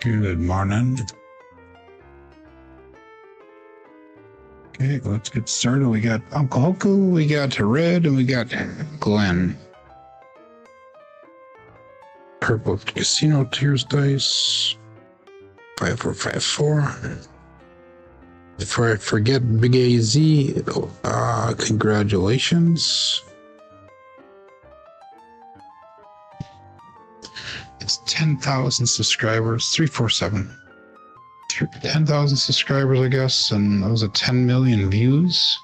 Good morning. Okay, let's get started. We got Uncle Hoku, we got Red, and we got Glenn. Purple Casino Tears Dice. 5454. Before I forget, Big AZ, congratulations. It's 10,000 subscribers, 347. 10,000 subscribers, I guess, and that was a 10 million views,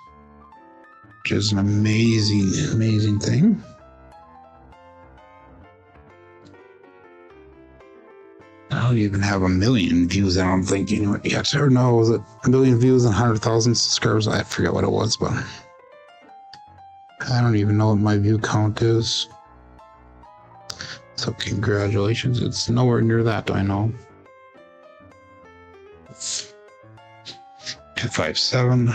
which is an amazing thing. I don't even have a million views, I don't think, yet. Or no, was it a million views and 100,000 subscribers? I forget what it was, but I don't even know what my view count is. So congratulations. It's nowhere near that, I know. 257.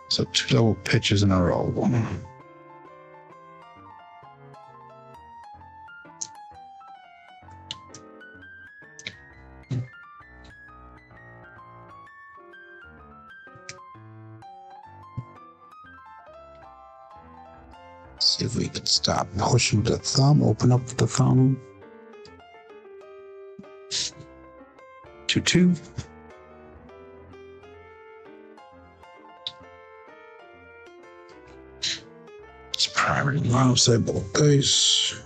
So 2 double pitches in a row. See if we can stop pushing the thumb, open up the thumb. 2-2. It's primary bottom side both dice.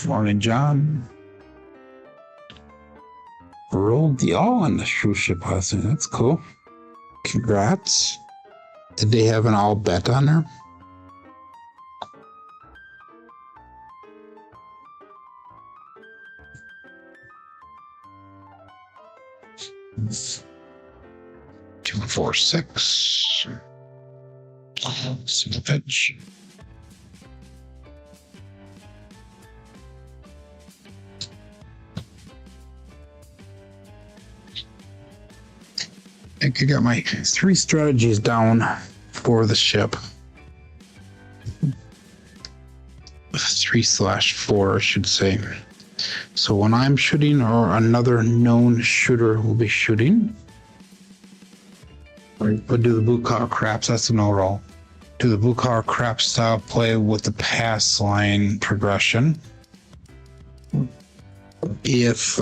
Morning, John. Rolled the all on the cruise ship last night. That's cool. Congrats. Did they have an all bet on there? Two, 4, 6. Single pitch. I think I got my 3 strategies down for the ship. 3/4, I should say. So when I'm shooting, or another known shooter will be shooting, we'll do the blue collar craps. That's a no roll. Do the blue collar crap style play with the pass line progression. If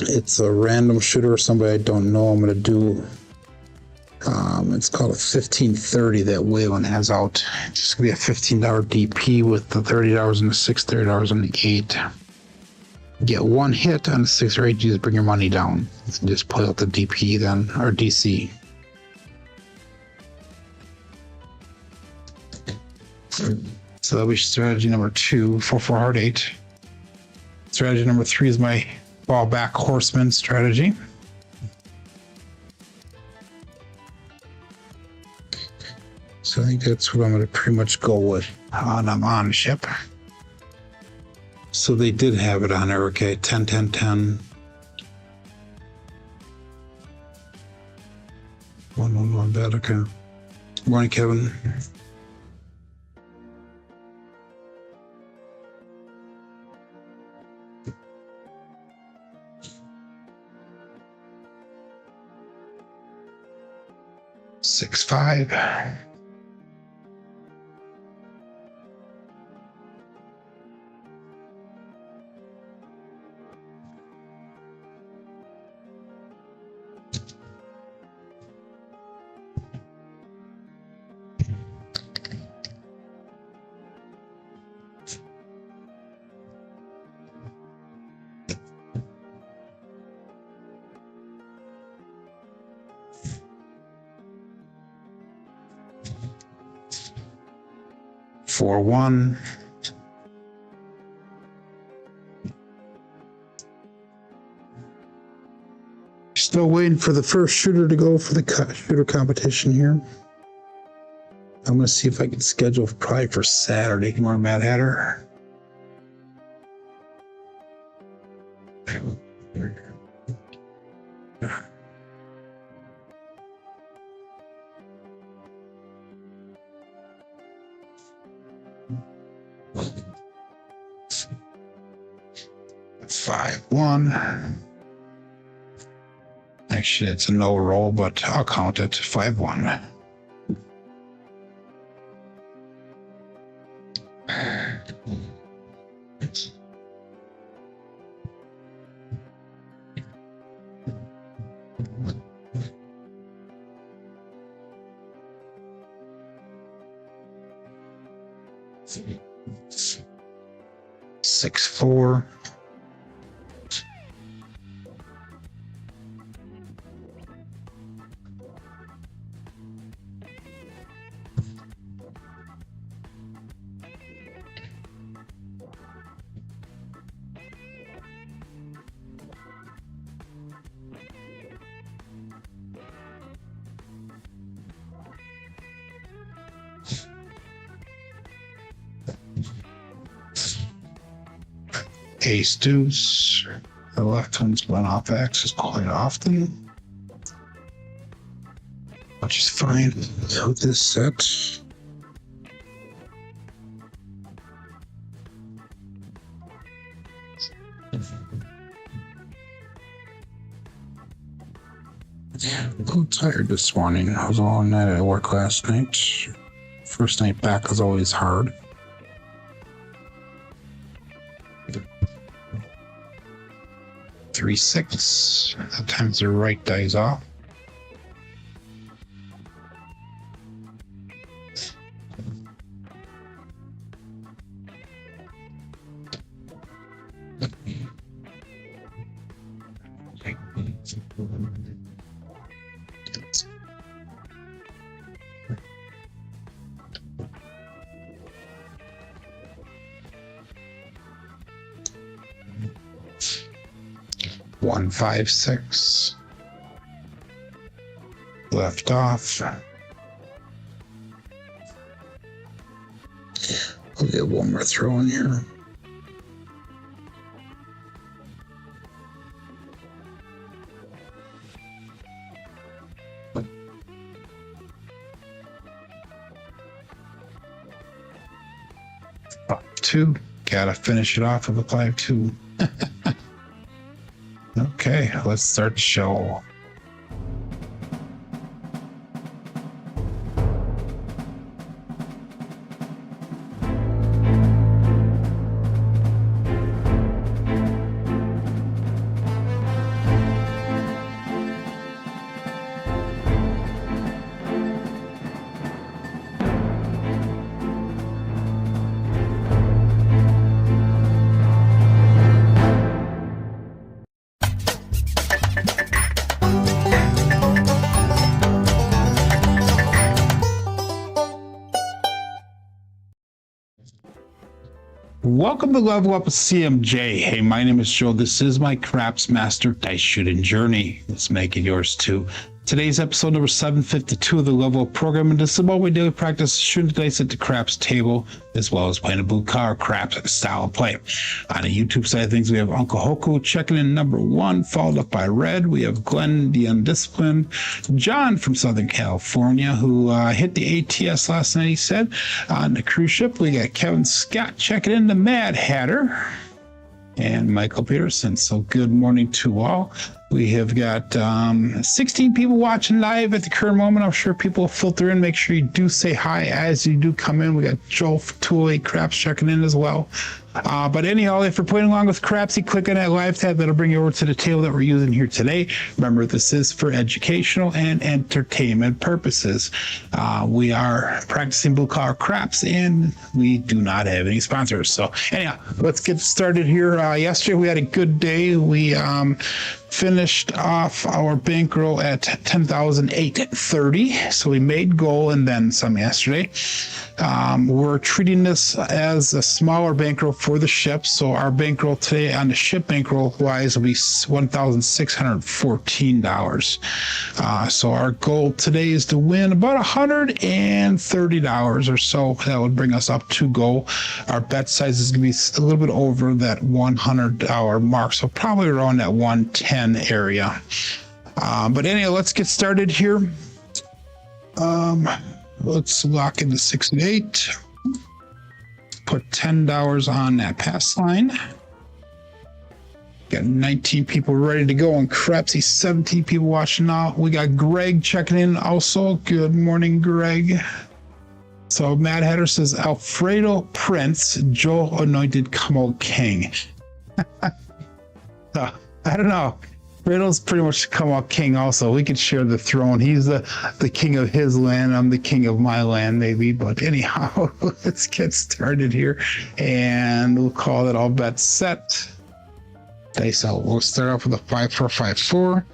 it's a random shooter or somebody I don't know, I'm going to do, it's called a 1530 that Waylon has out. It's just going to be a $15 DP with the $30 on the 6, $30 on the 8. Get 1 hit on the 6 or 8, you just bring your money down. And just play out the DP then, or DC. So that'll be strategy number 2, 4-4 hard 8. Strategy number 3 is my ball back horseman strategy. So I think that's what I'm going to pretty much go with on I'm on ship. So they did have it on there, okay? 10, 10, 10. 1, 1, 1 bad, okay. Morning, Kevin. Six, 5. Four, 1. Still waiting for the first shooter to go for the shooter competition here. I'm going to see if I can schedule probably for Saturday. Come on, Mad Hatter. 5-1. Actually, it's a no roll, but I'll count it. 5-1. Six, 4. Ace deuce. The left one's went off axis quite often, which is fine with this set. I'm a little tired this morning. I was all night at work last night. First night back is always hard. 3-6. That times the right dies off. One, 5, 6. Left off. I'll get one more throw in here. Two. Gotta finish it off with a 5-2. Okay, let's start the show. Welcome to Level Up with CMJ. Hey, my name is Joe. This is my Craps Master Dice Shooting Journey. Let's make it yours too. Today's episode number 752 of the Level Up program, and this is about my daily practice shooting the dice at the craps table, as well as playing a blue collar craps style of play. On the YouTube side of things, we have Uncle Hoku checking in number 1, followed up by Red. We have Glenn the Undisciplined, John from Southern California, who hit the ATS last night, he said. On the cruise ship, we got Kevin Scott checking in, the Mad Hatter, and Michael Peterson. So good morning to all. We have got 16 people watching live at the current moment. I'm sure people will filter in. Make sure you do say hi as you do come in. We got Joel for 208 Craps checking in as well. But anyhow, if you're playing along with Crapsee, click on that live tab. That'll bring you over to the table that we're using here today. Remember, this is for educational and entertainment purposes. We are practicing blue collar craps, and we do not have any sponsors. So anyhow, let's get started here. Yesterday, we had a good day. We finished off our bankroll at 10,830. So we made goal and then some yesterday. We're treating this as a smaller bankroll for the ship. So our bankroll today on the ship bankroll wise will be $1,614. So our goal today is to win about $130 or so. That would bring us up to goal. Our bet size is going to be a little bit over that $100 mark. So probably around that 110 area. But anyway, let's get started here. Let's lock into 6 and 8. Put $10 on that pass line. Got 19 people ready to go on Crapsee, 17 people watching now. We got Greg checking in also. Good morning, Greg. So Mad Hatter says Alfredo Prince, Joe anointed come out king. I don't know. Riddle's pretty much come out king also. We could share the throne. He's the king of his land. I'm the king of my land, maybe. But anyhow, let's get started here. And we'll call it all bets set. Dice out. We'll start off with a 5-4-5-4.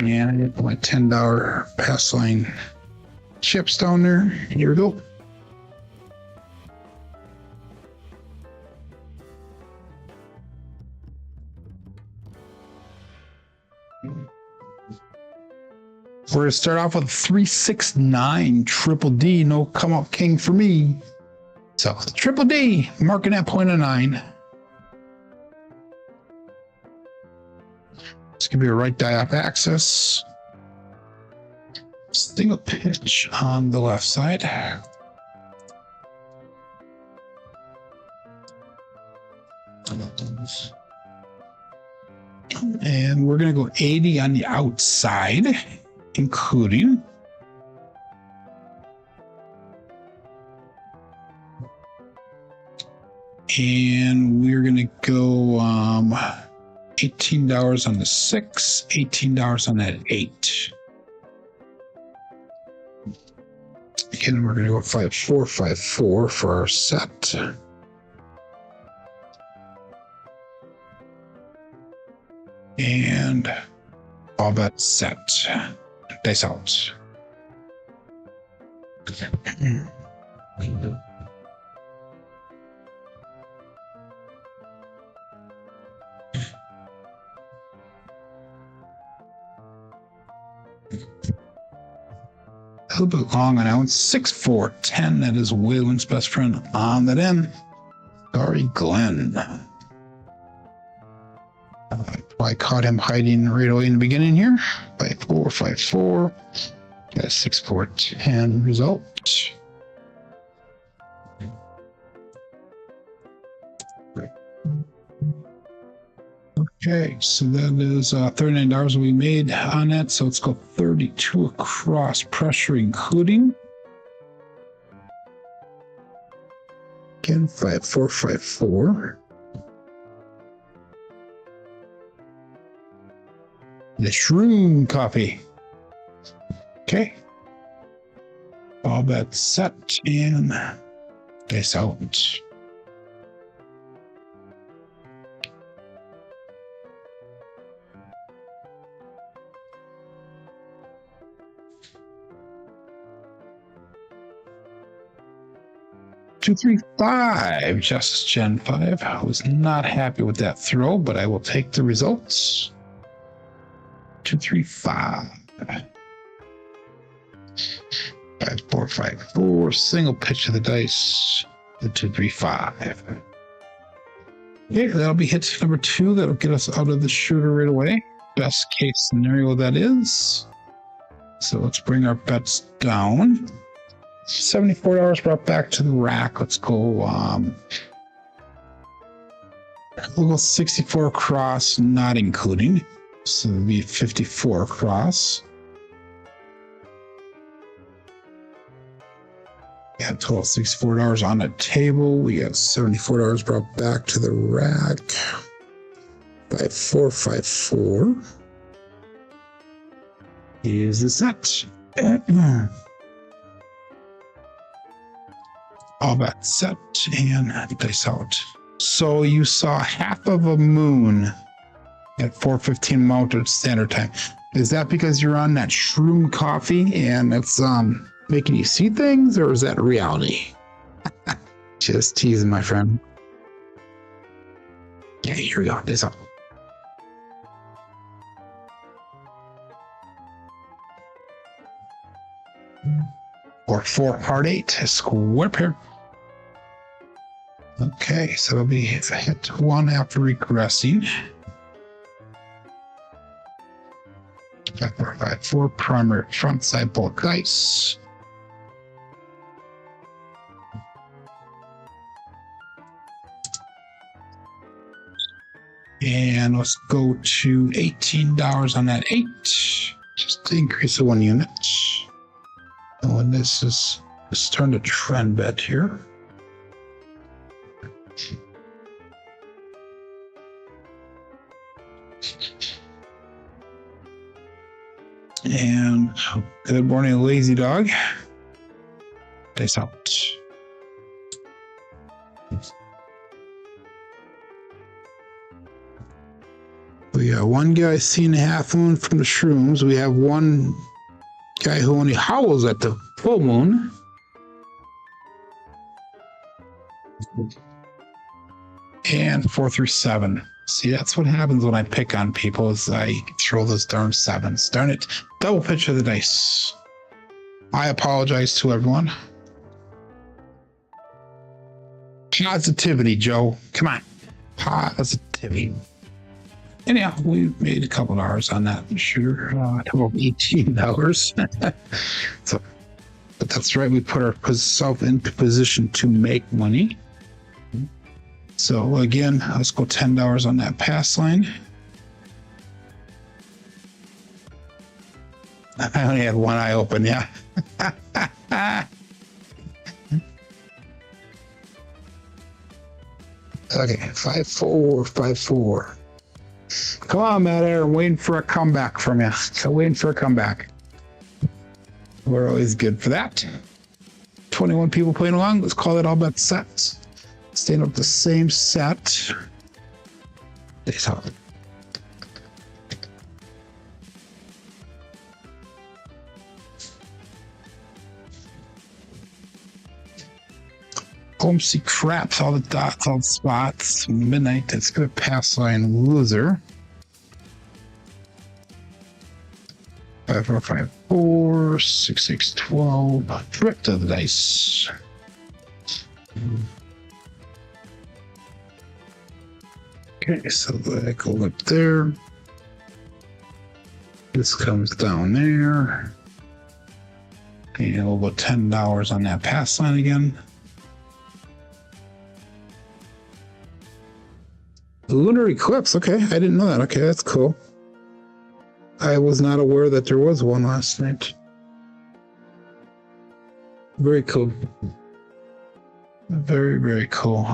And I get my $10 pass line chips down there. Here we go. We're going to start off with 369 triple D. No come out king for me. So triple D, marking that point of 9. It's going to be a right die off axis. Single pitch on the left side. And we're going to go 80 on the outside, including. And we're going to go $18 on the 6, $18 on that 8. Again, we're going to go 5-4-5-4 for our set. And all bets set. Dice out. A little bit long on that one. 6-4-10. That is Waylon's best friend on that end. Sorry, Glenn. I caught him hiding right away in the beginning here. 5-4-5-4. Got a 6-4-10 result. Okay, so that is $39 we made on that. So let's go 32 across, pressure including. Again, 5-4-5-4. The shroom coffee. Okay. All bets set and dice out. Two, 3, 5. Justice Gen 5. I was not happy with that throw, but I will take the results. 2, 3, 5. 5-4-5-4. Single pitch of the dice. The 2, 3, 5. Okay, that'll be hit number 2. That'll get us out of the shooter right away. Best case scenario that is. So let's bring our bets down. $74 brought back to the rack. Let's go. We'll go 64 across, not including. So it'll be 54 across. Yeah, total $64 on the table. We got $74 brought back to the rack. 5-4-5-4 is the set. All that set and dice out. So you saw half of a moon at 4:15 Mountain Standard Time. Is that because you're on that shroom coffee and it's making you see things, or is that reality? Just teasing, my friend. Yeah, here we go. This up. Or 4 hard 8, a square pair. Okay, so it'll be hit 1 after regressing. 5-4-5-4 primary front side bulk dice. And let's go to $18 on that 8, just to increase the 1 unit. And when this is starting to trend bet here. And good morning, lazy dog. Dice out. We got one guy seeing a half moon from the shrooms. We have one guy who only howls at the full moon. And 4 through 7. See, that's what happens when I pick on people, is I throw those darn 7s. Darn it. Double pitch of the dice. I apologize to everyone. Positivity, Joe. Come on. Positivity. Anyhow, we made a couple hours on that shooter. About $18. So, but that's right. We put ourselves into position to make money. So again, let's go $10 on that pass line. I only had one eye open, yeah. Okay, 5-4, 5-4. Come on, Matt Air, I'm waiting for a comeback from you. So waiting for a comeback. We're always good for that. 21 people playing along. Let's call it all bet sets. Staying up the same set. Days hard. Home see craps, all the dots, all the spots. Midnight, that's gonna pass line loser. 5-4-5-4, 6-6-12. Trip to the dice. Okay, so that goes up there. This comes down there. And we'll go $10 on that pass line again. The lunar eclipse, okay, I didn't know that. Okay, that's cool. I was not aware that there was one last night. Very cool. Very, very cool.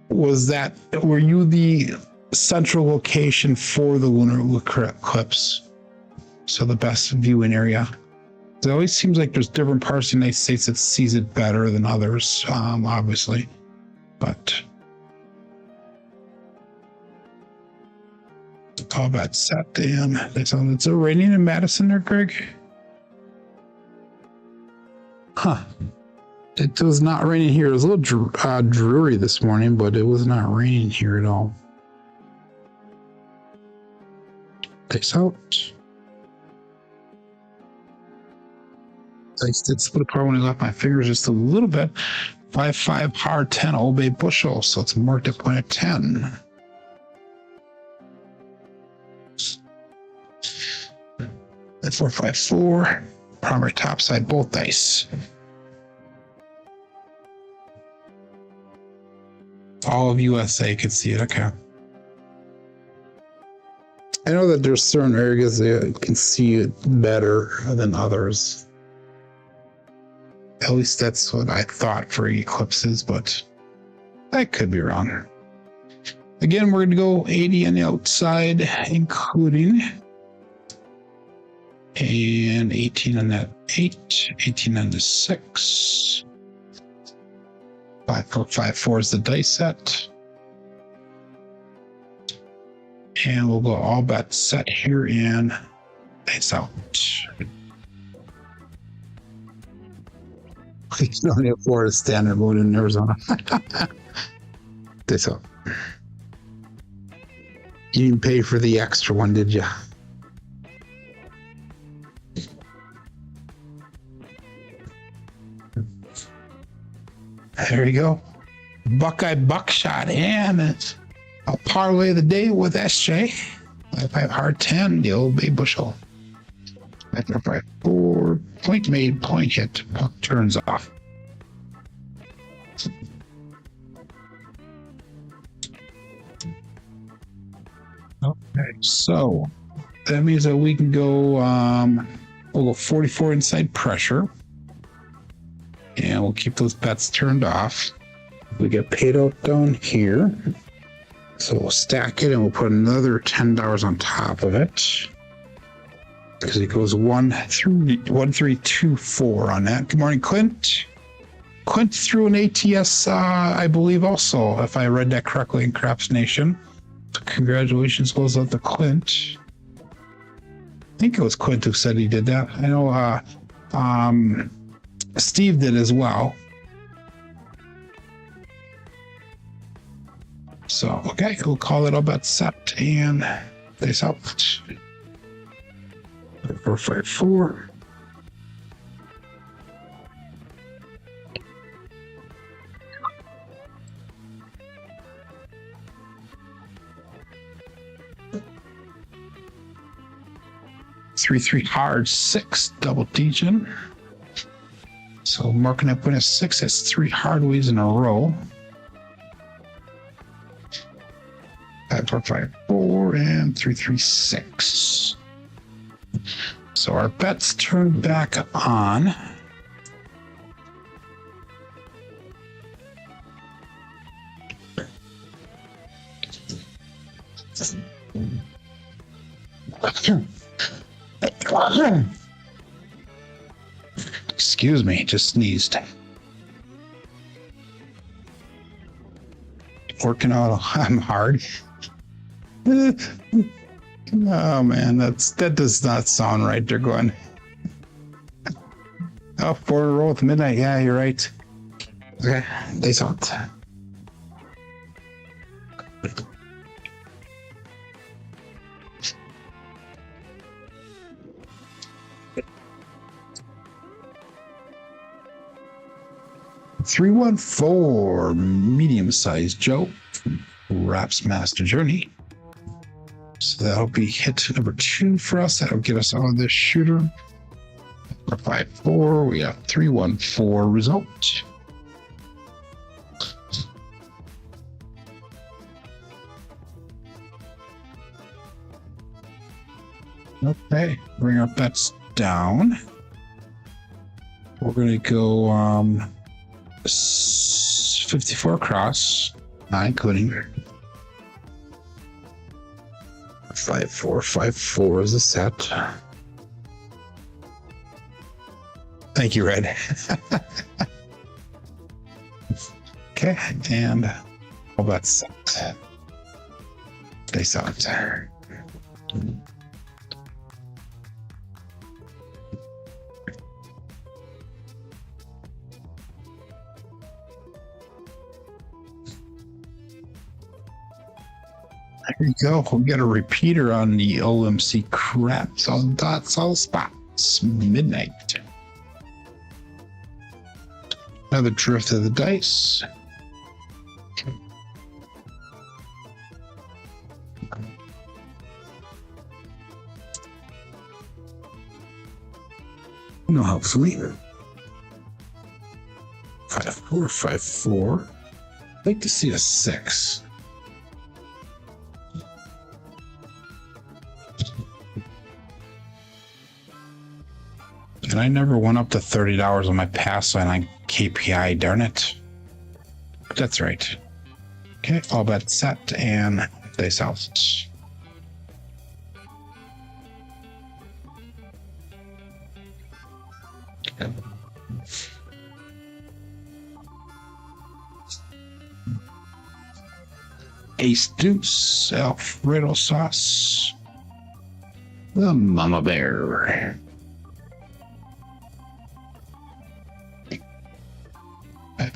Were you the central location for the lunar eclipse? So the best viewing area? It always seems like there's different parts of the United States that sees it better than others, obviously. But all about set, Dan. It's raining in Madison there, Greg? Huh. It was not raining here. It was a little dreary this morning, but it was not raining here at all. Dice out. Dice did split apart when I left my fingers just a little bit. 5-5 hard 10 Old Bay bushel, so it's marked at point of 10. At 4-5-4, primary top side, both dice. All of USA could see it. Okay. I know that there's certain areas that can see it better than others. At least that's what I thought for eclipses, but I could be wrong. Again, we're going to go 80 on the outside, including, and 18 on that 8, 18 on the 6. 5-4-5-4 is the dice set. And we'll go all bet set here and dice out. We can only afford a standard mode in Arizona. Dice out. You didn't pay for the extra one, did you? There you go. Buckeye buckshot, and I'll parlay the day with SJ. 5-5 hard 10, the Old Bay bushel. 5-4, point made, point hit, puck turns off. So that means that we can go, we'll go 44 inside pressure. And we'll keep those bets turned off. We get paid out down here. So we'll stack it and we'll put another $10 on top of it. Because it goes 1, 3, 2, 4 on that. Good morning, Clint. Clint threw an ATS, I believe, also, if I read that correctly in Craps Nation. So congratulations goes out to Clint. I think it was Clint who said he did that. I know Steve did as well. So, okay, we'll call it all bet set and this out. 4, 5, 4. Three hard 6 double digit. So marking up when a 6, that's 3 hardways in a row. 5, 4, 5, 4, and 3, 3, 6. So our bets turn back on. Excuse me, just sneezed. Working out, I'm hard. Oh man, that does not sound right. They're going, oh, 4 in a row with midnight. Yeah, you're right. Okay, they sound. Three, 1, 4, medium-sized Joe, Raps Master Journey. So that'll be hit number 2 for us. That'll get us on this shooter. 4, 5, 4. We have 3, 1, 4 result. Okay, bring our bets down. We're gonna go 54 across, not including 5, 4, 5, 4 is a set. Thank you, Red. Okay, and all that's set. Stay set. There you go. We'll get a repeater on the OMC Craps. All dots, all spots. Midnight. Another drift of the dice. No, hopefully. 5, 4, 5, 4. I'd like to see a 6. And I never went up to $30 on my pass line on KPI, darn it. That's right. Okay, all bets set and dice out. Ace Deuce, Alfredo sauce, the Mama Bear.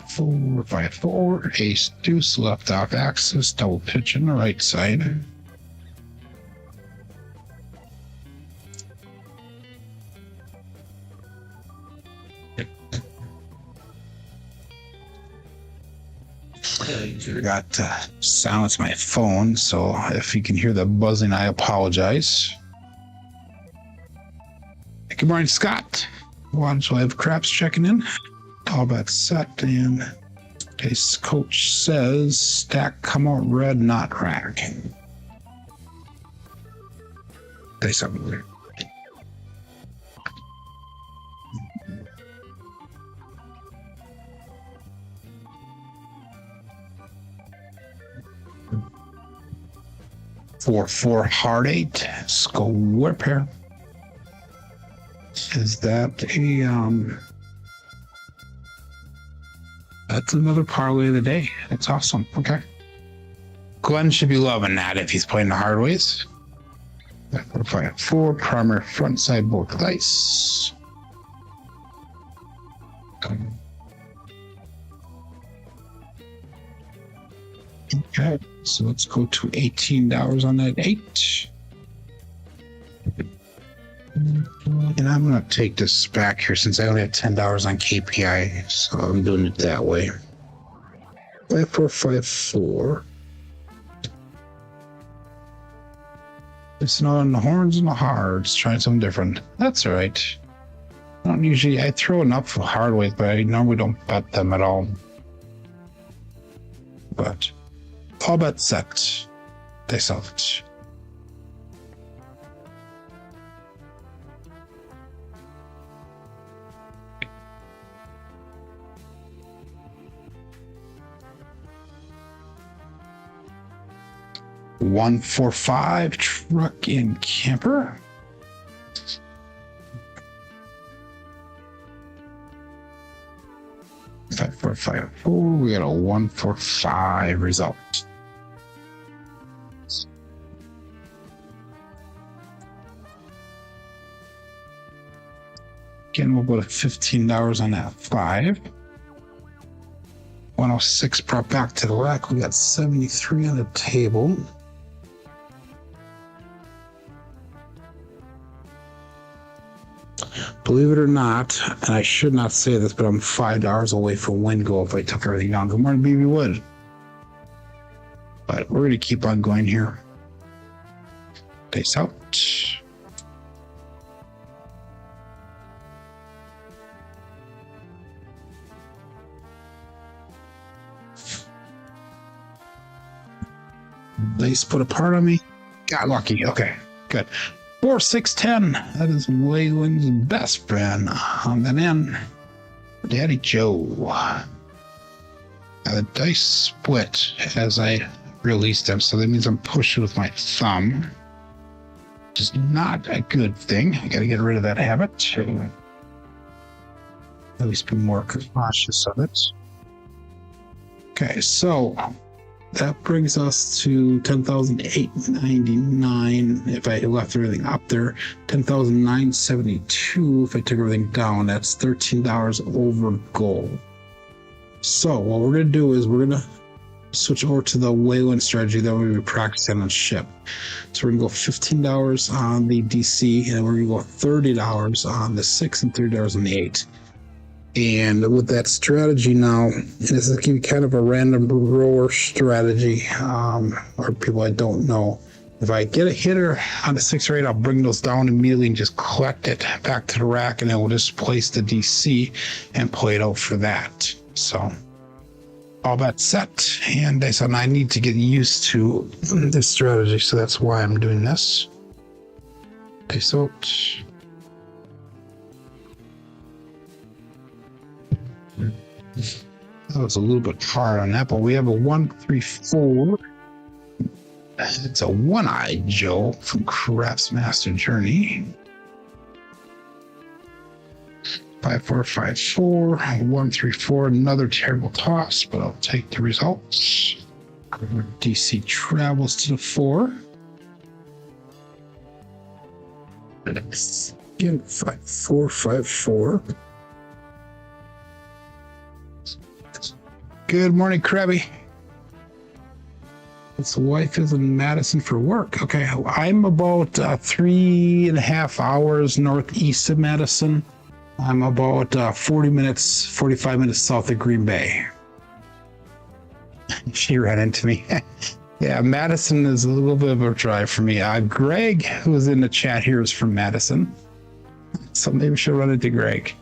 4, 5, 4, Ace Deuce, left off axis, double pitch on the right side. I forgot to silence my phone, so if you can hear the buzzing, I apologize. Good morning, Scott. Watch Live Craps checking in. All bets set, and case coach says stack come out red, not crack. Dice up there. For hard 8 square pair. Is that a that's another parlay of the day. That's awesome. Okay. Glenn should be loving that if he's playing the hard ways. 5, 4 primary front side both dice. Okay, so let's go to $18 on that 8. And I'm going to take this back here since I only have $10 on KPI, so I'm doing it that way. 5, 4, 5, 4. It's not on the horns and the hards. Trying something different. That's all right. I throw enough for hard ways, but I normally don't bet them at all. But all bet set. They sell it. $145 truck and camper. $5, 4, 5, 4. We got a 145 result. Again, we'll go to $15 on that 5. 106 brought back to the rack. We got 73 on the table. Believe it or not, and I should not say this, but I'm $5 away from win goal if I took everything down. Good morning, BB Wood. But we're going to keep on going here. Face out. Dice put a part on me. Got lucky. Okay, good. 4, 6, 10. That is Waylon's best friend. On that end, Daddy Joe. Now the dice split as I release them, so that means I'm pushing with my thumb, which is not a good thing. I got to get rid of that habit. At least be more cautious of it. Okay, so that brings us to $10,899 if I left everything up there. $10,972 if I took everything down. That's $13 over goal. So what we're going to do is we're going to switch over to the waylon strategy that we'll be practicing on ship. So we're going to go $15 on the DC, and we're going to go $30 on the 6 and $30 on the 8. And with that strategy now, this is going to be kind of a random rower strategy, or people I don't know. If I get a hitter on the 6 or 8, I'll bring those down immediately and just collect it back to the rack, and then we'll just place the DC and play it out for that. So all that set, and I said I need to get used to this strategy, so that's why I'm doing this. Okay, so that was a little bit hard on that, but we have a 1, 3, 4. It's a one-eyed Joe from Crapsee Master Journey. 5, 4, 5, 4. 1, 3, 4. Another terrible toss, but I'll take the results. DC travels to the 4. Again, 5, 4, 5, 4. Good morning, Krabby. His wife is in Madison for work. Okay, I'm about 3.5 hours northeast of Madison. I'm about 45 minutes south of Green Bay. She ran into me. Yeah, Madison is a little bit of a drive for me. Greg, who's in the chat here, is from Madison. So maybe she'll run into Greg.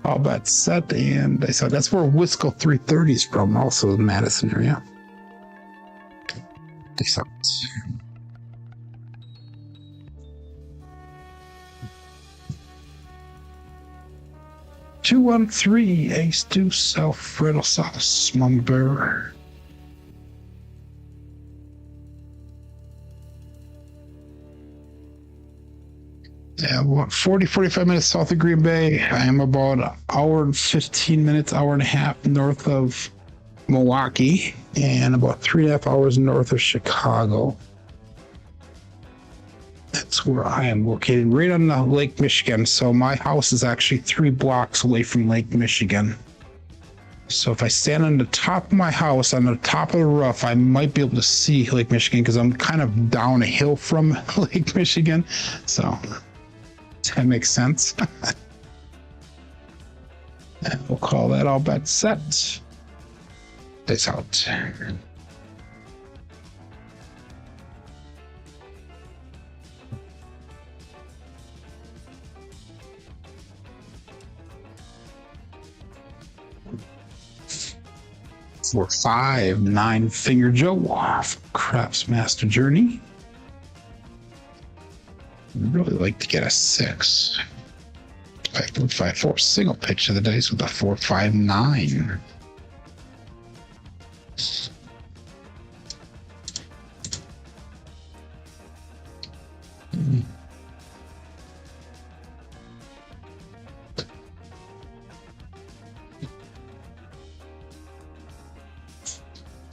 All bet set, and I saw that's where Wisco 330 is from, also in Madison area. 213 ace deuce Alfredo sauce, Mama Bear. Yeah, what, 45 minutes south of Green Bay. I am about an hour and 15 minutes, hour and a half north of Milwaukee, and about 3.5 hours north of Chicago. That's where I am located, right on the Lake Michigan. So my house is actually 3 blocks away from Lake Michigan. So if I stand on the top of my house, on the top of the roof, I might be able to see Lake Michigan because I'm kind of down a hill from Lake Michigan. So that makes sense. And we'll call that all bets set. This out. For 5, 9-finger Joe Craps Master Journey. I'd really like to get a 6. 5, 5, 4 single pitch of the dice with a 4, 5, 9.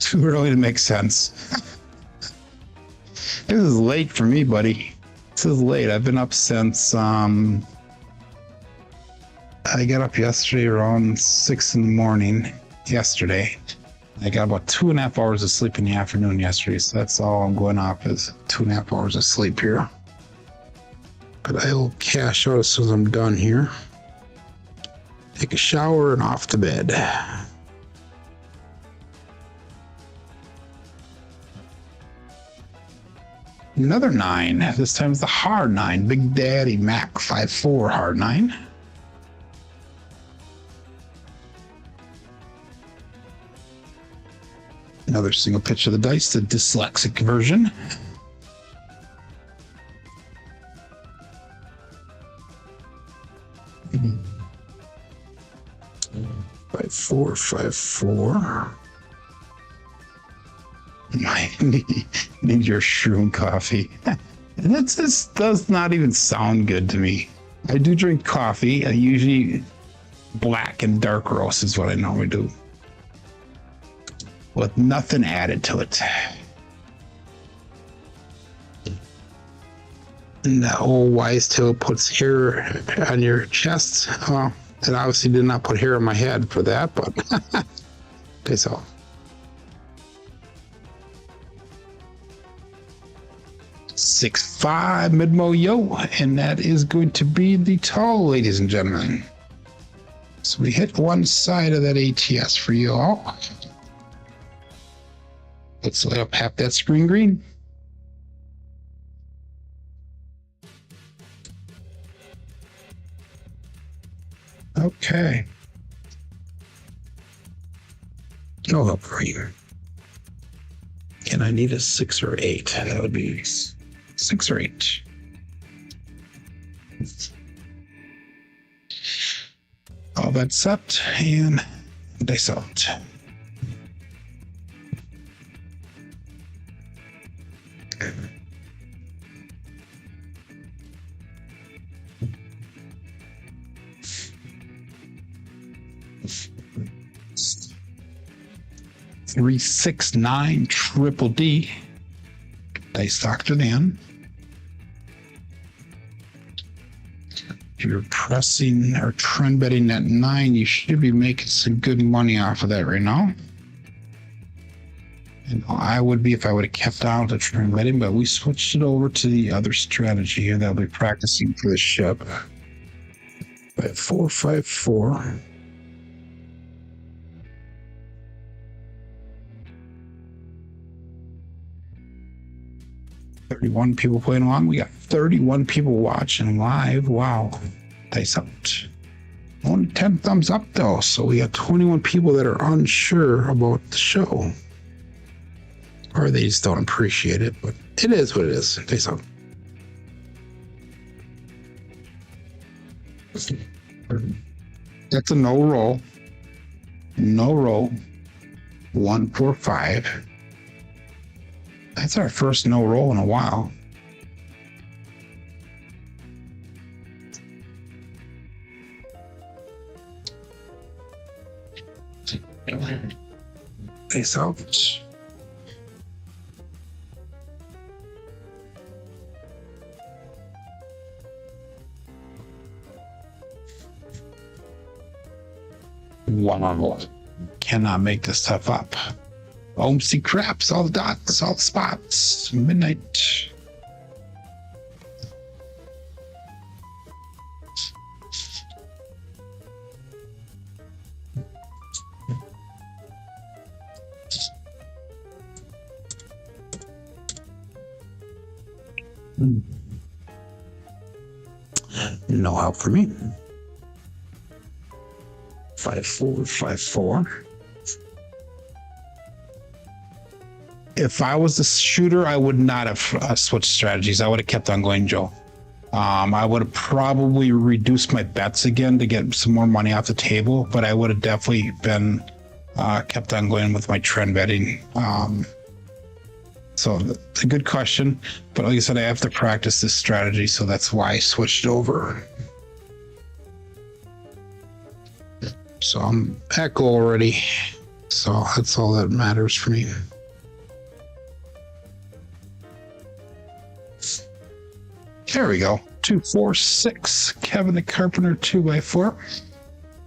Too early to make sense. This is late for me, buddy. This is late. I've been up since I got up yesterday around 6 in the morning. Yesterday, I got about 2.5 hours of sleep in the afternoon yesterday, so that's all I'm going off is 2.5 hours of sleep here. But I'll cash out as soon as I'm done here. Take a shower and off to bed. Another 9. This time it's the hard 9. Big Daddy Mac 5-4 hard 9. Another single pitch of the dice, the dyslexic version. Five, 4, 5, 4. I need your shroom coffee. That just does not even sound good to me. I do drink coffee. I usually black and dark roast is what I normally do, with nothing added to it. And that old wise tale puts hair on your chest. Well, it obviously did not put hair on my head for that, but okay, so. Six, 5 mid-mo yo, and that is going to be the tall, ladies and gentlemen. So we hit one side of that ATS for you all. Let's light up half that screen green. Okay. No help for you. And I need a 6 or 8. That would be 6 or 8. All that's set and dice out. Three, 6, 9 triple D. Dice doctored in. If you're pressing or trend betting that 9, you should be making some good money off of that right now. And I would be if I would have kept out the trend betting, but we switched it over to the other strategy here that I'll be practicing for the ship. 5, 4, 5, 4. $31 people playing along. We got 31 people watching live. Wow. Dice out. Only 10 thumbs up though. So we got 21 people that are unsure about the show. Or they just don't appreciate it, but it is what it is. Dice out. That's a no roll. No roll. 145. That's our first no roll in a while. Face out. Wow. Cannot make this stuff up. OMC craps, all the dots, all the spots. Midnight. No help for me. 5-4, 5-4. If I was the shooter, I would not have switched strategies. I would have kept on going, Joe. I would have probably reduced my bets again to get some more money off the table, but I would have definitely been kept on going with my trend betting. So a good question, but like I said, I have to practice this strategy, so that's why I switched over. So I'm at goal already, so that's all that matters for me. There we go. 2, 4, 6. Kevin the Carpenter 2x4.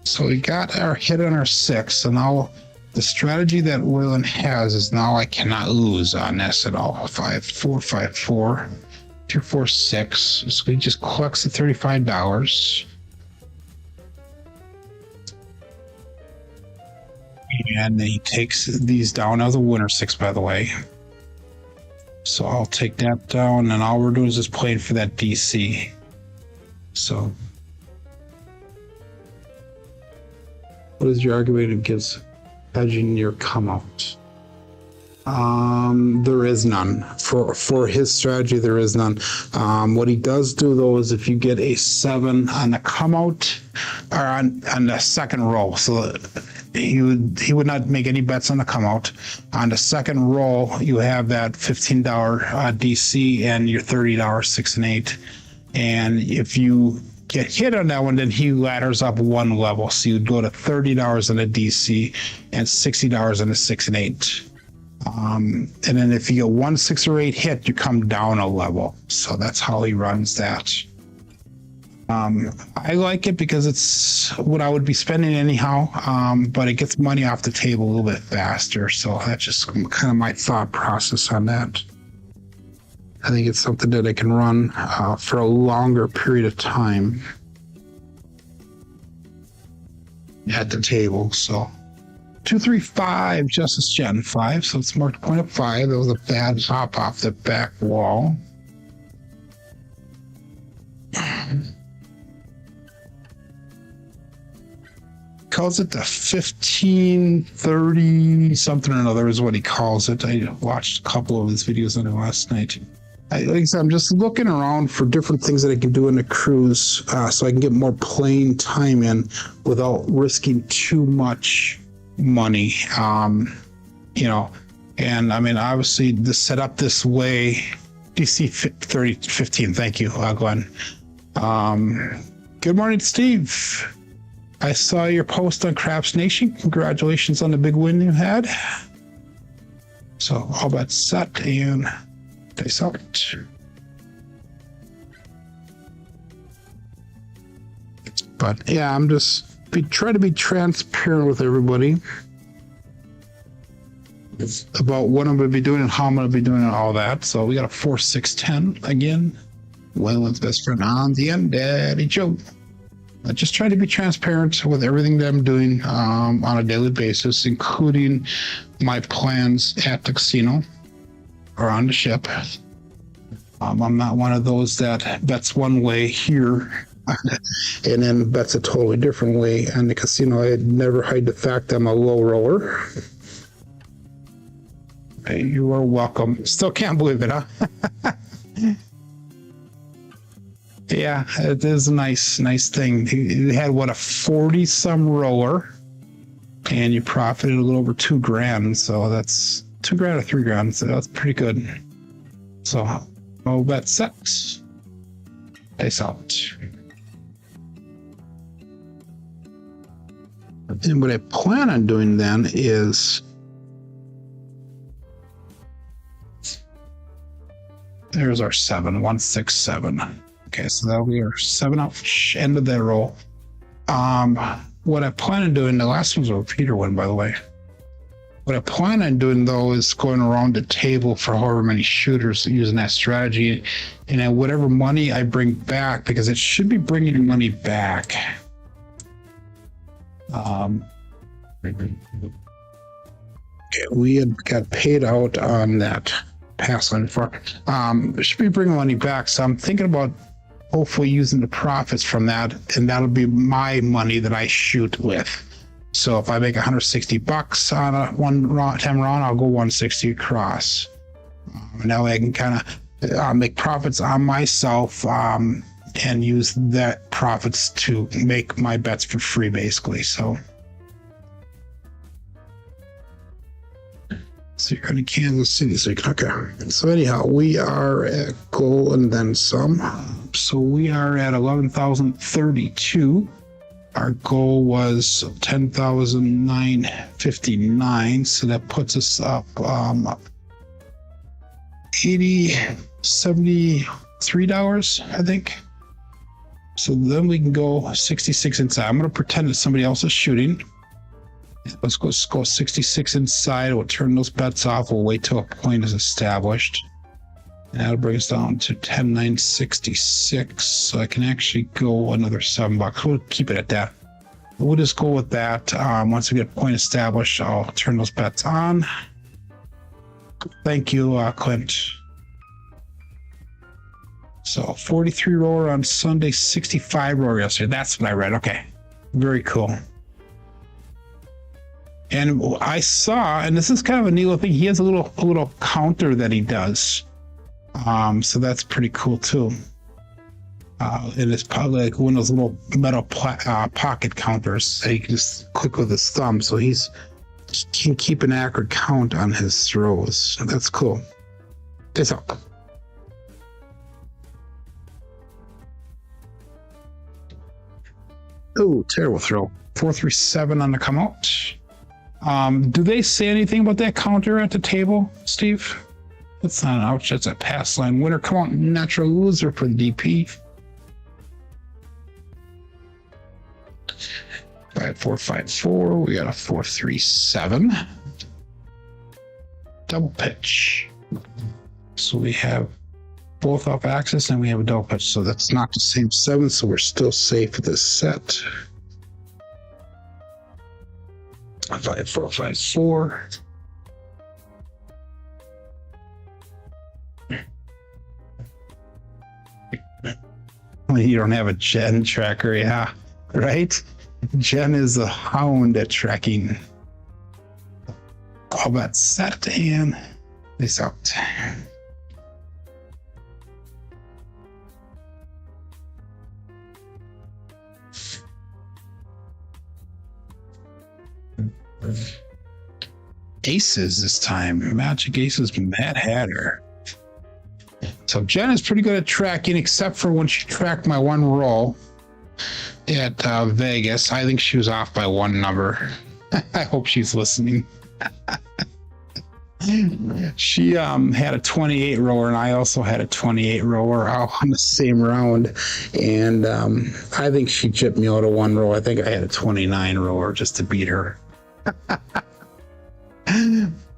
So we got our hit on our 6. So now the strategy that Waylon has is now I cannot lose on this at all. 5-4, 5-4, 2, 4, 6. So he just collects the $35. And he takes these down as a winner 6, by the way. So I'll take that down, and all we're doing is just playing for that DC. So, what is your argument against hedging your come out? There is none. For his strategy, there is none. What he does do though is if you get a 7 on the come out or on the second roll, so he would not make any bets on the come out. On the second roll, you have that $15 DC and your $30 6 and 8. And if you get hit on that one, then he ladders up one level. So you'd go to $30 on a DC and $60 on a 6 and 8. And then if you get 1, 6, or 8 hit, you come down a level. So that's how he runs that. I like it because it's what I would be spending anyhow, but it gets money off the table a little bit faster. So that's just kind of my thought process on that. I think it's something that I can run for a longer period of time at the table. So 2, 3, 5, Justice Gen 5. So it's marked point of 5. That was a bad hop off the back wall. Calls it the 1530 something or another is what he calls it. I watched a couple of his videos on it last night. Like I said, I'm just looking around for different things that I can do in the cruise so I can get more playing time in without risking too much money. You know, and I mean, obviously the setup this way, DC 3015. Thank you, Glenn. Good morning, Steve. I saw your post on Craps Nation. Congratulations on the big win you had. So all bets set and dice out. But yeah, I'm just trying to be transparent with everybody about what I'm going to be doing and how I'm going to be doing and all that. So we got a 4, 6, 10 again. Waylon's best friend on the end, Daddy Joe. I just try to be transparent with everything that I'm doing on a daily basis, including my plans at the casino or on the ship. I'm not one of those that bets one way here and then bets a totally different way on the casino. I never hide the fact I'm a low roller. Hey, you are welcome. Still can't believe it, huh? Yeah, it is a nice thing. You had what, a 40 some roller, and you profited a little over $2,000. So that's $2,000 or $3,000. So that's pretty good. So no bet sets. Face out. And what I plan on doing then is there's our 7, 1, 6, 7. Okay, so that'll be our 7 out end of that roll. What I plan on doing, the last one's a repeater one, by the way. What I plan on doing though is going around the table for however many shooters using that strategy, and then whatever money I bring back, because it should be bringing money back. Okay, we had got paid out on that pass line for. It should be bringing money back, so I'm thinking about hopefully using the profits from that, and that'll be my money that I shoot with. So if I make $160 on a 10 round, I'll go 160 across. And that way I can kind of make profits on myself and use that profits to make my bets for free, basically. So you're going to Kansas City. So okay. So anyhow, we are at goal and then some. So we are at 11,032. Our goal was 10,959. So that puts us up $73, I think. So then we can go 66 inside. I'm going to pretend that somebody else is shooting. Let's go 66 inside. We'll turn those bets off. We'll wait till a point is established. And that'll bring us down to 10,966. So I can actually go another $7. We'll keep it at that. We'll just go with that. Once we get a point established, I'll turn those bets on. Thank you, Clint. So 43 roller on Sunday, 65 roller yesterday. That's what I read. Okay. Very cool. And I saw, and this is kind of a neat little thing, he has a little counter that he does. So that's pretty cool too. And it's probably like one of those little metal pocket counters that you can just click with his thumb. So he can keep an accurate count on his throws. So that's cool. Peace out. Oh, terrible throw. 437 on the come out. Do they say anything about that counter at the table, Steve? That's not an ouch, that's a pass line winner. Come on, natural loser for the DP. 5454, we got a 437. Double pitch. So we have both off axis and we have a double pitch. So that's not the same 7, so we're still safe for this set. 5454. You don't have a Jen tracker, yeah, right? Jen is a hound at tracking. All that set and this out. Aces this time. Magic Aces, Mad Hatter. So Jen is pretty good at tracking, except for when she tracked my one roll at Vegas. I think she was off by one number. I hope she's listening. She had a 28 rower, and I also had a 28 rower out on the same round. And I think she chipped me out of one row. I think I had a 29 rower just to beat her.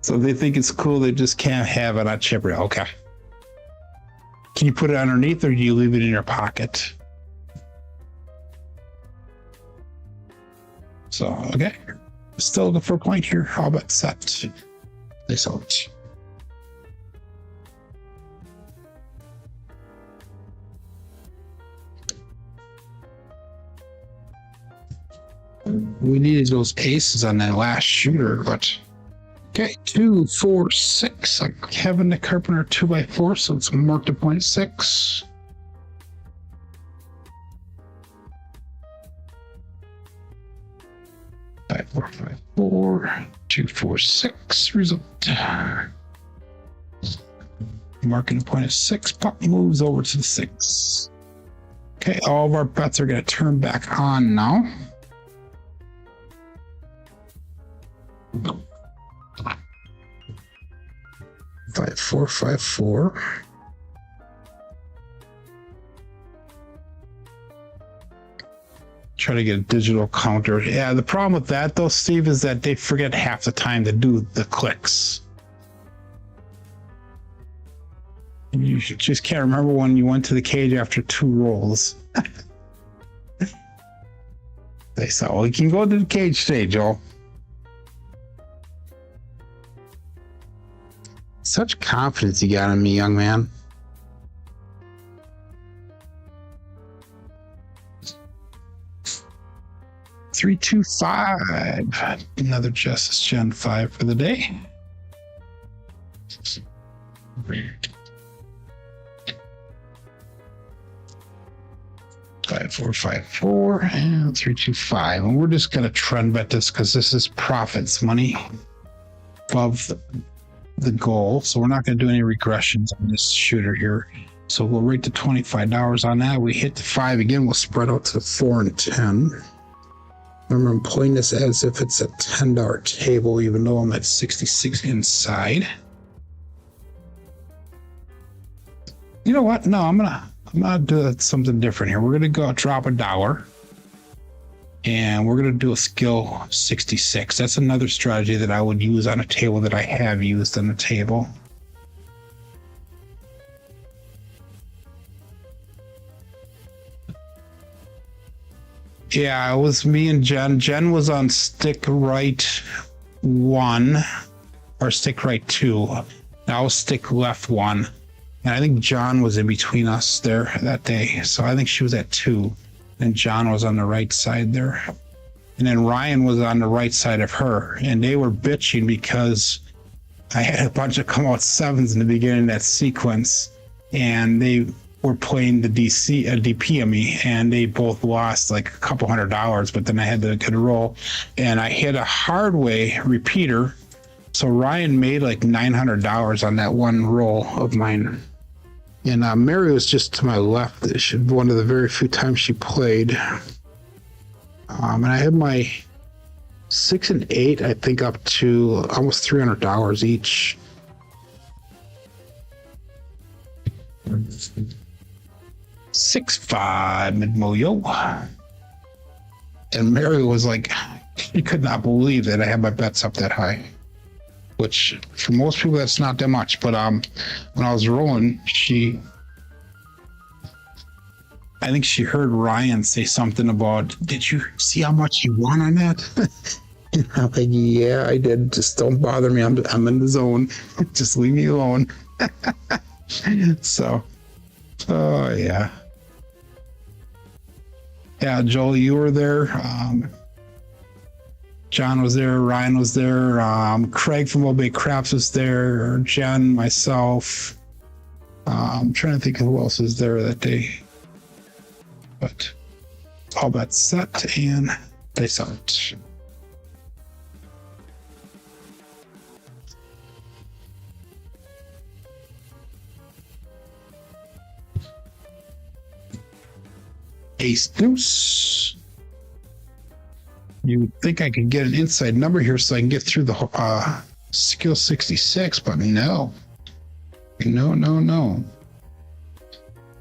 So they think it's cool. They just can't have it on chipper. Okay. Can you put it underneath or do you leave it in your pocket? So, okay. Still looking for a point here. How about set? This out. We needed those aces on that last shooter, but okay, 2, 4, 6. Kevin the Carpenter 2x4, so it's marked to 0.6. 4246 result. Marking the point of 6. Puck moves over to the 6. Okay, all of our bets are going to turn back on now. Five, 4, 5, 4. Try to get a digital counter. Yeah, the problem with that though, Steve, is that they forget half the time to do the clicks. You just can't remember when you went to the cage after 2 rolls. They said, well, you can go to the cage today, Joe. Such confidence you got in me, young man. Three, 2, 5. Another Justice Gen 5 for the day. 5, 4, 5, 4, and 3, 2, 5. And we're just gonna trend bet this because this is profits money above the goal. So we're not gonna do any regressions on this shooter here. So we'll rate to $25 on that. We hit the 5 again. We'll spread out to 4 and 10. Remember, I'm playing this as if it's a $10 table, even though I'm at 66 inside. You know what? No, I'm gonna do something different here. We're gonna go drop $1, and we're gonna do a skill 66. That's another strategy that I would use on a table that I have used on the table. Yeah, it was me and Jen. Jen was on stick right 1 or stick right 2. I was stick left 1. And I think John was in between us there that day. So I think she was at 2. And John was on the right side there. And then Ryan was on the right side of her. And they were bitching because I had a bunch of come out 7s in the beginning of that sequence. And they were playing the DP of me, and they both lost like a couple $100, but then I had to get a roll, and I hit a Hardway repeater, so Ryan made like $900 on that one roll of mine. And Mary was just to my left. One of the very few times she played, and I had my 6 and 8, I think, up to almost $300 each. 6-5 mid-moyo. And Mary was like, she could not believe that I had my bets up that high, which for most people that's not that much. But when I was rolling, I think she heard Ryan say something about, did you see how much you won on that? And I'm like, yeah, I did. Just don't bother me. I'm in the zone. Just leave me alone. So, oh yeah. Yeah, Joel, you were there. John was there. Ryan was there. Craig from Obey Craps was there. Jen, myself. I'm trying to think of who else was there that day. But all bets set and they saw it. Ace deuce. You would think I could get an inside number here so I can get through the skill 66, but no. No.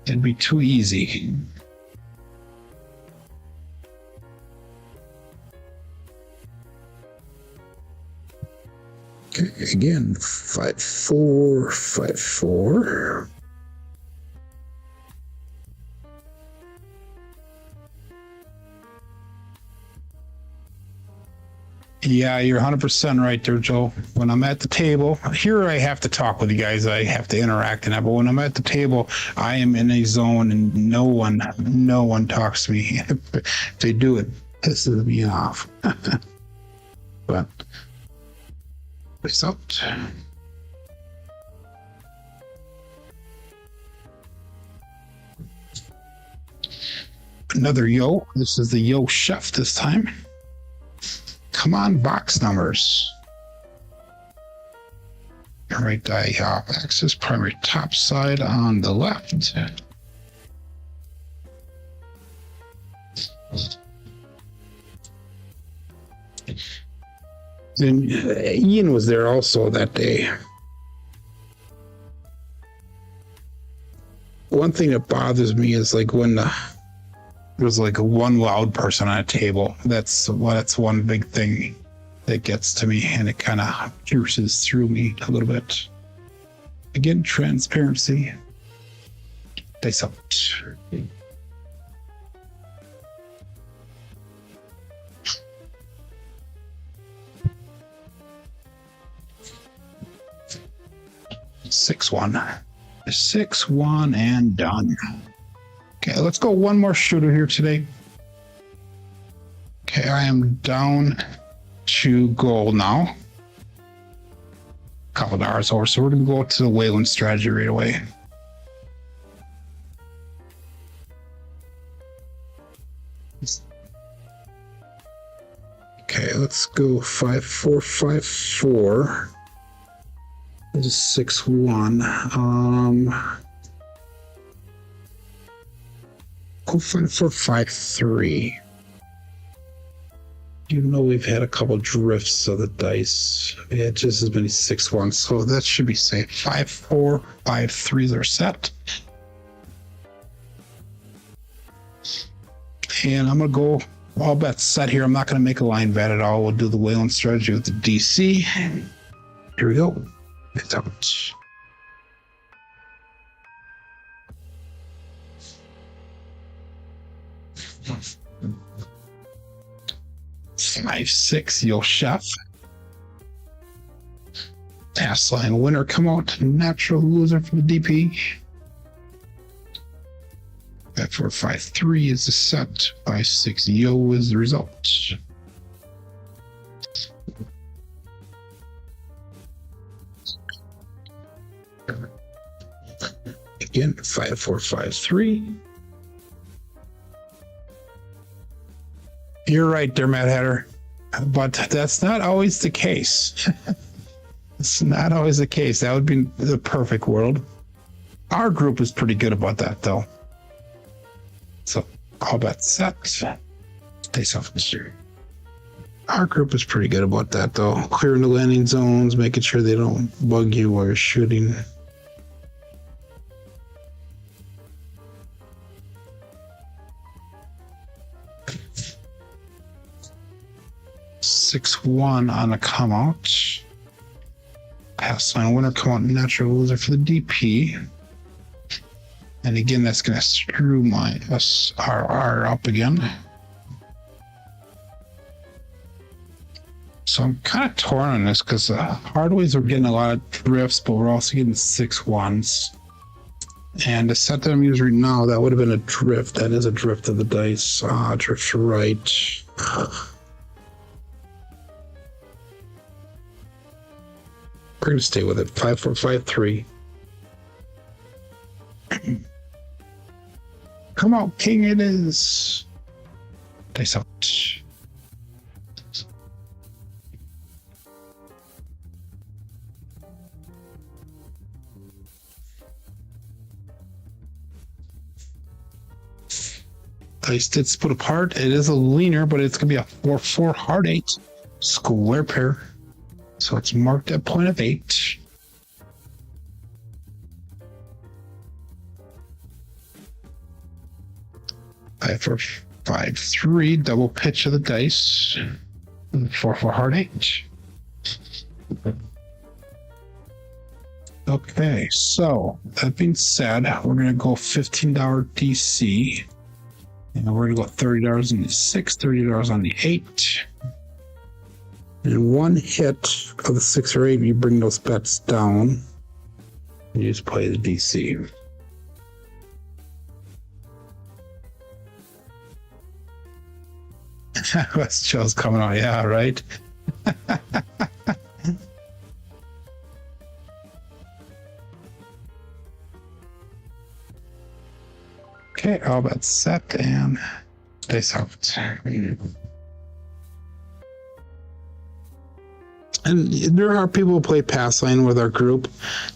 It'd be too easy. Okay, again, 5-4, 5-4. Yeah, you're 100% right there, Joe. When I'm at the table, here I have to talk with you guys. I have to interact in that. But when I'm at the table, I am in a zone and no one talks to me. If they do, it pisses me off. But result. Another yo. This is the yo chef this time. Come on, box numbers. Primary die axis, primary top side on the left. And Ian was there also that day. One thing that bothers me is like when there's like one loud person on a table. That's one big thing that gets to me, and it kind of pierces through me a little bit. Again, transparency. Dice out. Six one, and done. Okay, let's go one more shooter here today. Okay, I am down to gold now. A couple of hours over, so we're gonna go to the waylon strategy right away. Okay, let's go 5-4-5-4. This is 6-1. Go 5-4-5-3. Even though we've had a couple drifts of the dice, it just has been 6-1, so that should be safe. 5-4-5-3s are set. And I'm gonna go all bets set here. I'm not gonna make a line bet at all. We'll do the waylon strategy with the DC. Here we go. It's out. 5-6, Yo Chef. Pass line winner come out. Natural loser for the DP. 5-4-5-3 is the set. 5-6, Yo is the result. Again, 5-4-5-3. You're right there, Mad Hatter. But that's not always the case. It's not always the case. That would be the perfect world. Our group is pretty good about that, though. So, all bets set. Stay soft, Mr. Our group is pretty good about that, though. Clearing the landing zones, making sure they don't bug you while you're shooting. Six one on a come out. Pass line winner come out natural loser for the DP. And again, that's going to screw my SRR up again. So I'm kind of torn on this because hardways are getting a lot of drifts, but we're also getting 6-1s. And the set that I'm using right now, that would have been a drift. That is a drift of the dice. Drift to right. We're going to stay with it. 5-4-5-3. Come out, King, it is. Dice out. Dice did split apart. It is a leaner, but it's going to be a 4-4 hard 8 square pair. So it's marked at point of 8. For 5-3, double pitch of the dice. 4-4 hard 8. Okay, so that being said, we're gonna go $15 DC, and we're gonna go $30 on the 6, $30 on the 8. And one hit of the 6 or 8, you bring those bets down. You just play the DC. West Joe's coming on, yeah, right? Okay, all bets set and stay soft. And there are people who play pass line with our group,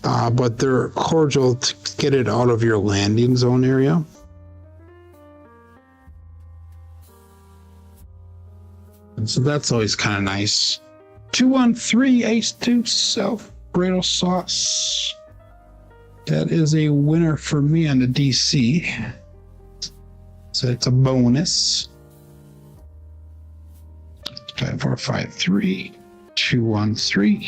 but they're cordial to get it out of your landing zone area. So that's always kind of nice. 213 ace deuce Alfredo sauce. That is a winner for me on the DC. So it's a bonus. 5453 213.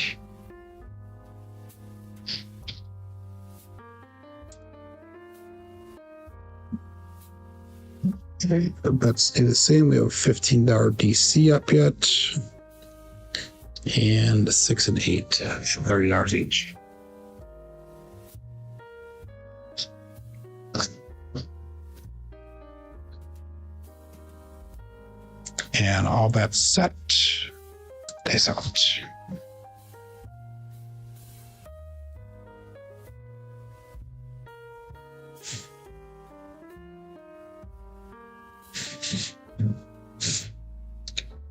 Okay, let's do the same. We have a $15 DC up yet. And 6 and 8, $30 each. And all that's set. Days out.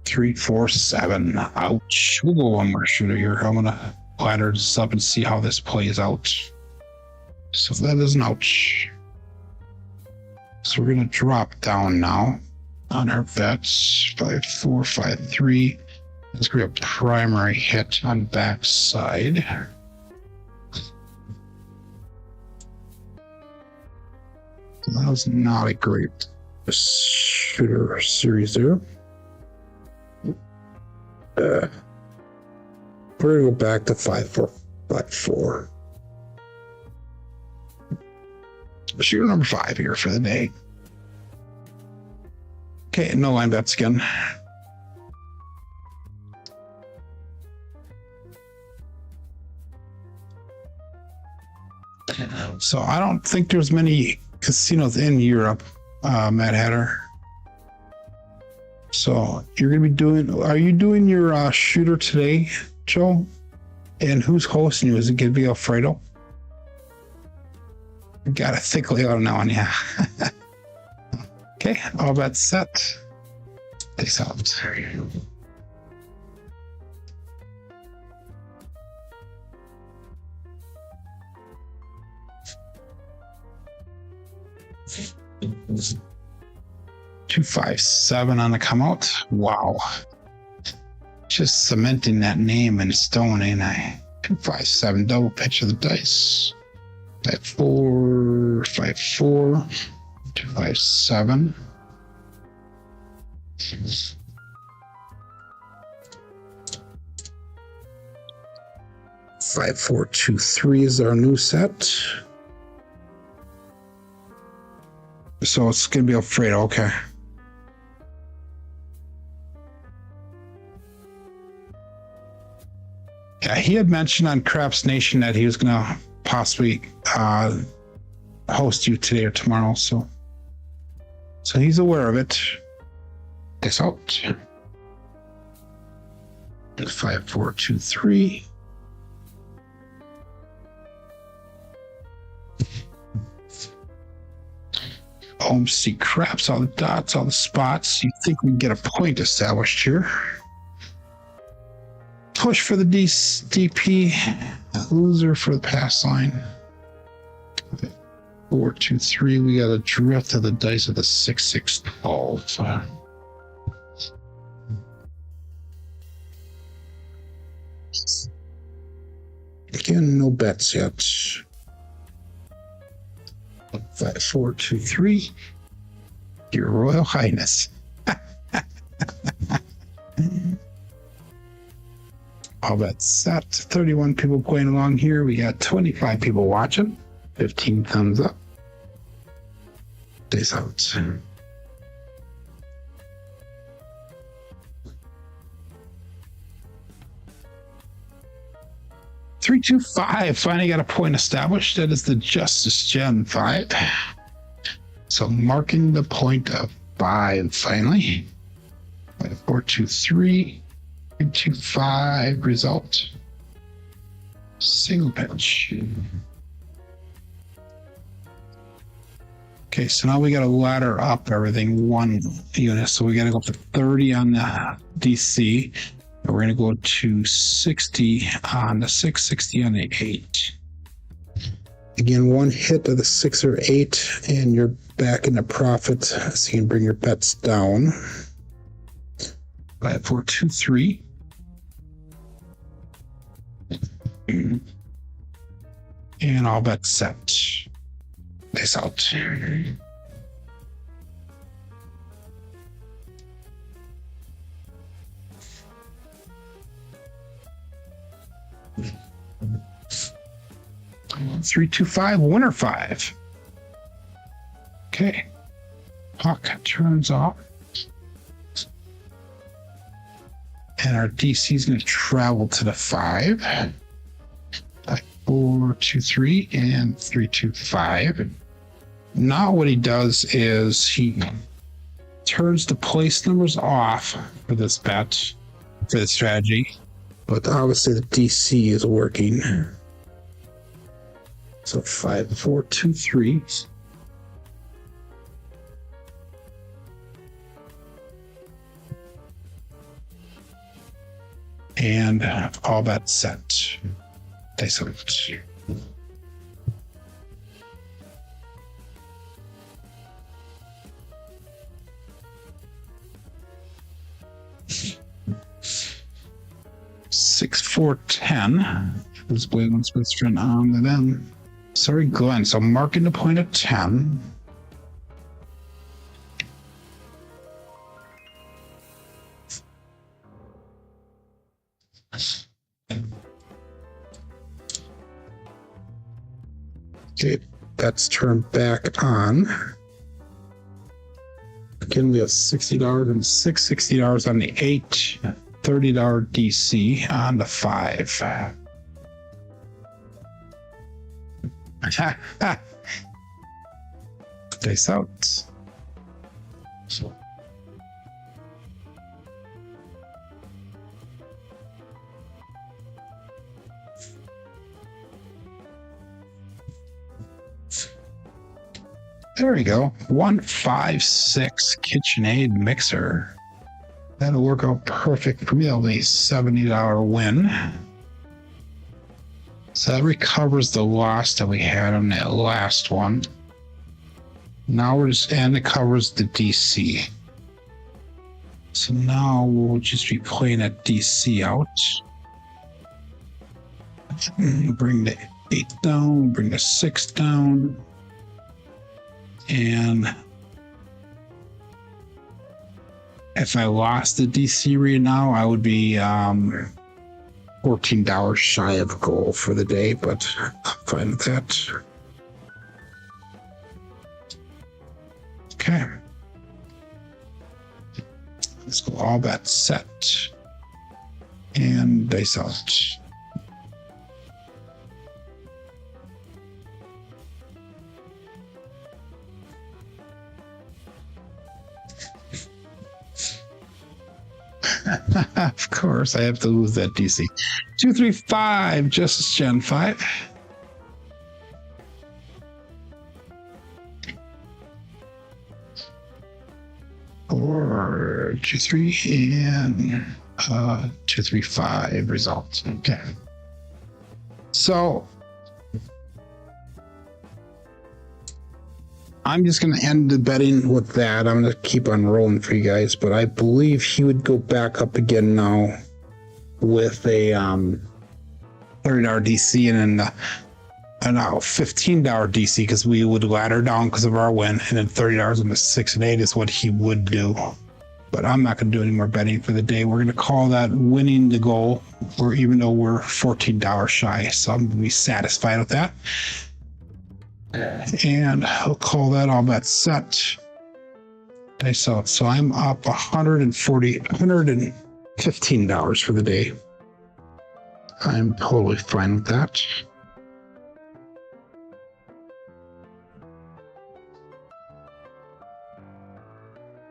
Three, 4, 7. Ouch. We'll go one more shooter here. I'm gonna ladder this up and see how this plays out. So that is an ouch. So we're gonna drop down now on our bets. 5, 4, 5, 3. Let's get a primary hit on backside. That was not a great shooter series there. We're gonna go back to 5, 4, 5, 4. Shooter number 5 here for the day. Okay, no line bets again. So I don't think there's many casinos in Europe, Mad Hatter. So you're gonna be doing? Are you doing your shooter today, Joe? And who's hosting you? Is it gonna be Alfredo? Got a thick layout now on yeah. Okay, all bets set. Peace out. 257 on the come out. Wow. Just cementing that name in stone, ain't I? 257, double pitch of the dice. 54, 54, 257. 5423 is our new set. So it's gonna be Alfredo, okay. Yeah, he had mentioned on Craps Nation that he was gonna possibly host you today or tomorrow, so he's aware of it. This out. 5423. See craps, all the dots, all the spots. You think we can get a point established here? Push for the DP, loser for the pass line. 4, 2, 3. We got a drift of the dice of the 6, 6, 12. Again, no bets yet. 5, 4, 2, 3. Your Royal Highness. All that set. 31 people playing along here. We got 25 people watching. 15 thumbs up. Days out. 325. Finally got a point established. That is the Justice Gen 5. So marking the point of 5 finally. 5, 4, 2, 3. 325 result. Single pitch. Okay, so now we got to ladder up everything one unit. So we got to go up to 30 on the DC. And we're going to go to 60 on the 6, 60 on the 8. Again, one hit of the 6 or 8, and you're back into profit. So you can bring your bets down. 5, 4, 2, 3. And all bets set. This out. Three, 2, 5, winner 5. Okay. Puck turns off. And our DC is going to travel to the 5. 5, 4, 2, 3, and 3, 2, 5. Now what he does is he turns the place numbers off for this bet, for the strategy. But obviously the DC is working. So 5, 4, 2, 3. And all bets set. They select. Six, 4, 10. This Waylon's best friend on to them. Sorry, Glenn. So marking the point of 10. Okay, that's turned back on. Again, we have $60 and $60 on the 8, $30 DC on the 5. Dice out. There we go. 156 KitchenAid mixer. That'll work out perfect for me. That'll be a $70 win. So that recovers the loss that we had on that last one. Now we're just, and it covers the DC. So now we'll just be playing that DC out. Bring the 8 down, bring the 6 down. And if I lost the DC right now, I would be $14 shy of goal for the day, but I'm fine with that. Okay. Let's go all bets set. And dice out. Of course, I have to lose that DC. 2, 3, 5, Justice Gen 5. Or 2, 3, and 2, 3, 5 results. Okay. So I'm just going to end the betting with that. I'm going to keep on rolling for you guys, but I believe he would go back up again now with a $30 DC and then a $15 DC because we would ladder down because of our win, and then $30 on the 6 and 8 is what he would do. But I'm not going to do any more betting for the day. We're going to call that winning the goal, or even though we're $14 shy, so I'm going to be satisfied with that. And I'll call that all bets set. Dice out. So I'm up $115 for the day. I'm totally fine with that.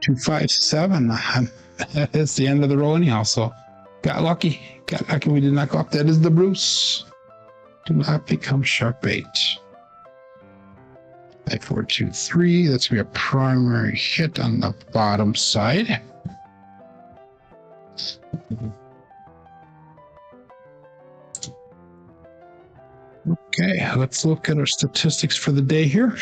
$257. That is the end of the roll anyhow. So got lucky. We did not go up. That is the Bruce. Do not become sharp bait. 5, 4, 2, 3. That's gonna be a primary hit on the bottom side. Okay, let's look at our statistics for the day here.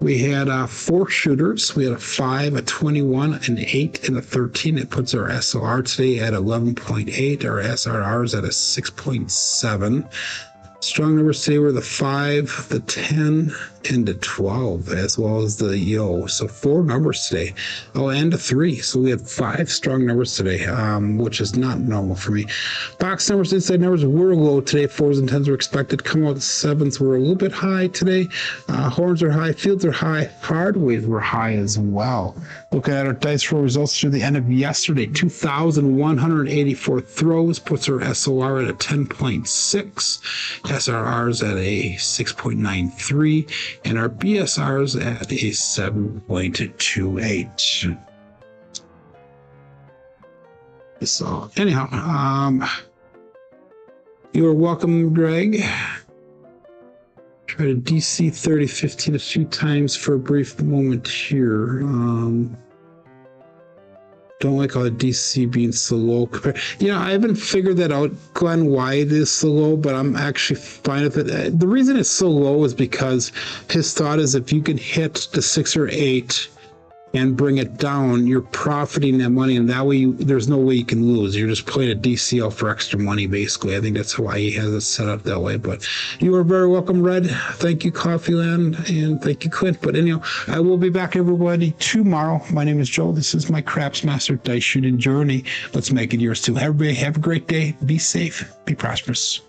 We had 4 shooters. We had a 5, a 21, an 8, and a 13. It puts our SLR today at 11.8. Our SRR is at a 6.7. Strong numbers today were the 5, the 10, and the 12, as well as the yo. So 4 numbers today. Oh, and a 3. So we had 5 strong numbers today, which is not normal for me. Box numbers, inside numbers were low today. 4s and 10s were expected to come out. 7s were a little bit high today. Horns are high. Fields are high. Hardways were high as well. Looking at our dice roll results through the end of yesterday, 2,184 throws puts our SOR at a 10.6. SRRs at a 6.93, and our BSRs at a 7.28. So anyhow, you are welcome, Greg. Try to DC 3015 a few times for a brief moment here. Don't like all the DC being so low. I haven't figured that out, Glenn, why it is so low, but I'm actually fine with it. The reason it's so low is because his thought is if you can hit the 6 or 8 and bring it down, you're profiting that money, and that way there's no way you can lose. You're just playing a DCL for extra money, basically. I think that's why he has it set up that way. But you are very welcome, Red. Thank you, Coffeeland, and thank you, Clint. But anyhow, I will be back, everybody, tomorrow. My name is Joe. This is my Craps Master Dice Shooting Journey. Let's make it yours too. Everybody have a great day. Be safe. Be prosperous.